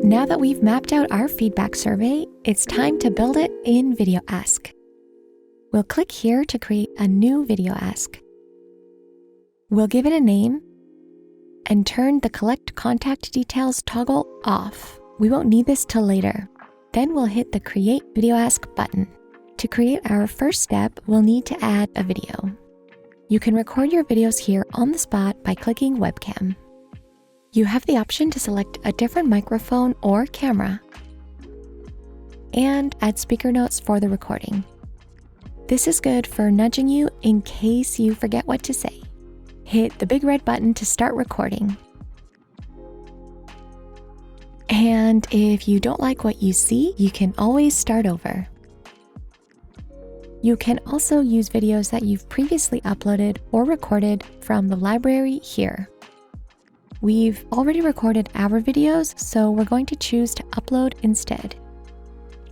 Now that we've mapped out our feedback survey, it's time to build it in VideoAsk. We'll click here to create a new VideoAsk. We'll give it a name and turn the Collect Contact Details toggle off. We won't need this till later. Then we'll hit the Create VideoAsk button. To create our first step, we'll need to add a video. You can record your videos here on the spot by clicking Webcam. You have the option to select a different microphone or camera and add speaker notes for the recording. This is good for nudging you in case you forget what to say. Hit the big red button to start recording. And if you don't like what you see, you can always start over. You can also use videos that you've previously uploaded or recorded from the library here. We've already recorded our videos, so we're going to choose to upload instead.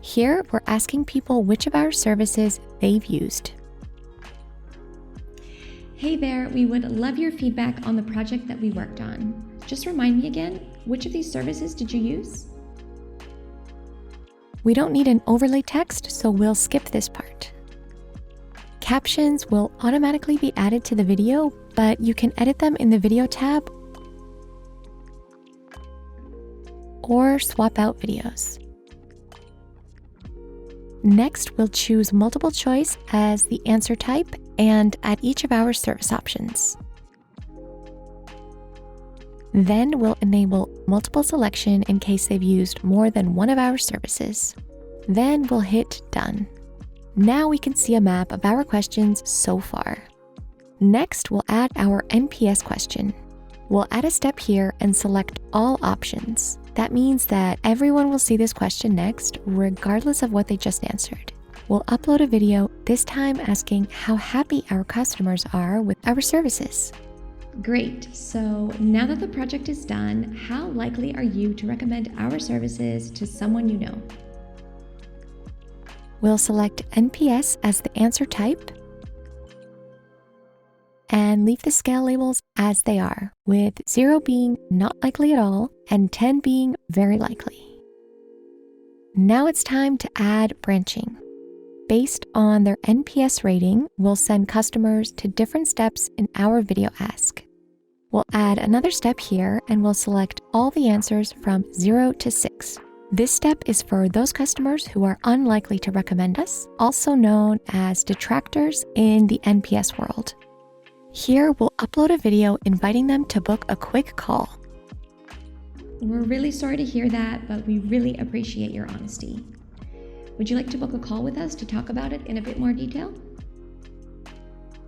Here, we're asking people which of our services they've used. Hey there, we would love your feedback on the project that we worked on. Just remind me again, which of these services did you use? We don't need an overlay text, so we'll skip this part. Captions will automatically be added to the video, but you can edit them in the Video tab or swap out videos. Next, we'll choose multiple choice as the answer type and add each of our service options. Then we'll enable multiple selection in case they've used more than one of our services. Then we'll hit Done. Now we can see a map of our questions so far. Next, we'll add our NPS question. We'll add a step here and select all options. That means that everyone will see this question next, regardless of what they just answered. We'll upload a video, this time asking how happy our customers are with our services. Great, so now that the project is done, how likely are you to recommend our services to someone you know? We'll select NPS as the answer type and leave the scale labels as they are, with 0 being not likely at all and 10 being very likely. Now it's time to add branching. Based on their NPS rating, we'll send customers to different steps in our VideoAsk. We'll add another step here and we'll select all the answers from 0 to 6. This step is for those customers who are unlikely to recommend us, also known as detractors in the NPS world. Here, we'll upload a video inviting them to book a quick call. We're really sorry to hear that, but we really appreciate your honesty. Would you like to book a call with us to talk about it in a bit more detail?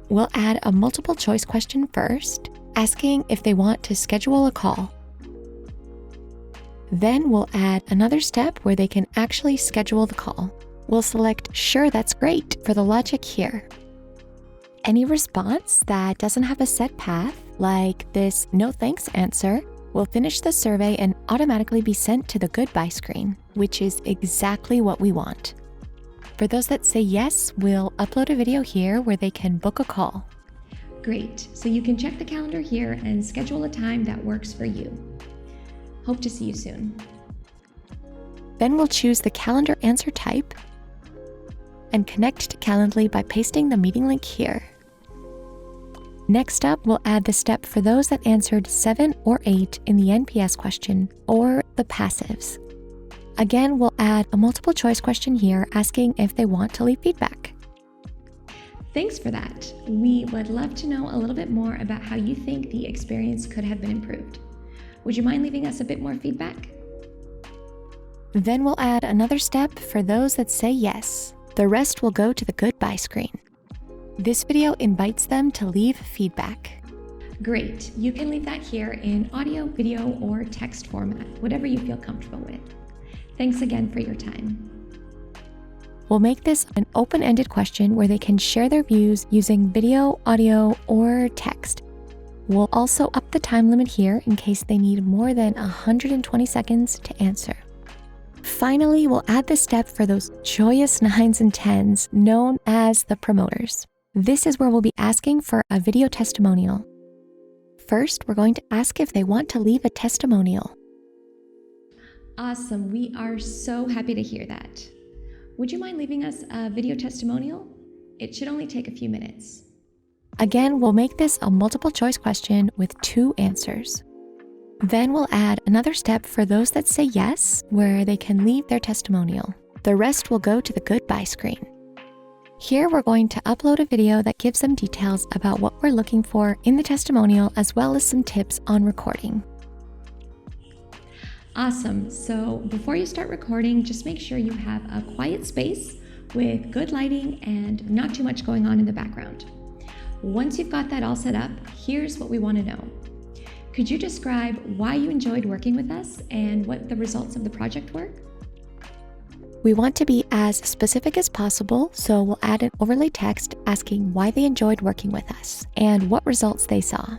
We'll add a multiple choice question first, asking if they want to schedule a call. Then we'll add another step where they can actually schedule the call. We'll select Sure, that's great for the logic here. Any response that doesn't have a set path, like this no thanks answer, will finish the survey and automatically be sent to the goodbye screen, which is exactly what we want. For those that say yes, we'll upload a video here where they can book a call. Great, so you can check the calendar here and schedule a time that works for you. Hope to see you soon. Then we'll choose the calendar answer type and connect to Calendly by pasting the meeting link here. Next up, we'll add the step for those that answered 7 or 8 in the NPS question, or the passives. Again, we'll add a multiple choice question here asking if they want to leave feedback. Thanks for that. We would love to know a little bit more about how you think the experience could have been improved. Would you mind leaving us a bit more feedback? Then we'll add another step for those that say yes. The rest will go to the goodbye screen. This video invites them to leave feedback. Great, you can leave that here in audio, video, or text format, whatever you feel comfortable with. Thanks again for your time. We'll make this an open-ended question where they can share their views using video, audio, or text. We'll also up the time limit here in case they need more than 120 seconds to answer. Finally, we'll add the step for those joyous 9s and 10s known as the promoters. This is where we'll be asking for a video testimonial. First, we're going to ask if they want to leave a testimonial. Awesome. We are so happy to hear that. Would you mind leaving us a video testimonial? It should only take a few minutes. Again, we'll make this a multiple choice question with 2 answers. Then we'll add another step for those that say yes, where they can leave their testimonial. The rest will go to the goodbye screen. Here we're going to upload a video that gives some details about what we're looking for in the testimonial, as well as some tips on recording. Awesome. So before you start recording, just make sure you have a quiet space with good lighting and not too much going on in the background. Once you've got that all set up, here's what we want to know. Could you describe why you enjoyed working with us and what the results of the project were? We want to be as specific as possible, so we'll add an overlay text asking why they enjoyed working with us and what results they saw.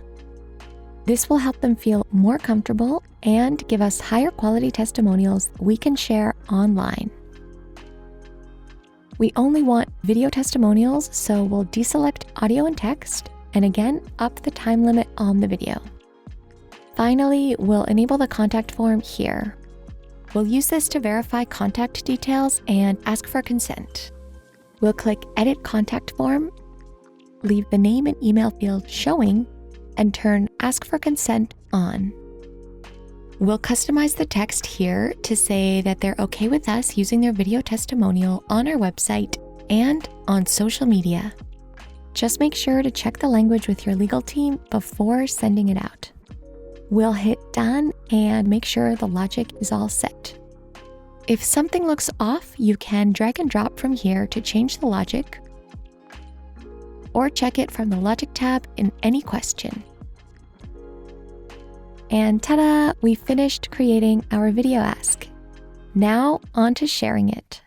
This will help them feel more comfortable and give us higher quality testimonials we can share online. We only want video testimonials, so we'll deselect audio and text, and again, up the time limit on the video. Finally, we'll enable the contact form here. We'll use this to verify contact details and ask for consent. We'll click Edit Contact Form, leave the name and email field showing, and turn Ask for Consent on. We'll customize the text here to say that they're okay with us using their video testimonial on our website and on social media. Just make sure to check the language with your legal team before sending it out. We'll hit done and make sure the logic is all set. If something looks off, you can drag and drop from here to change the logic, or check it from the logic tab in any question. And ta-da, we finished creating our video ask. Now on to sharing it.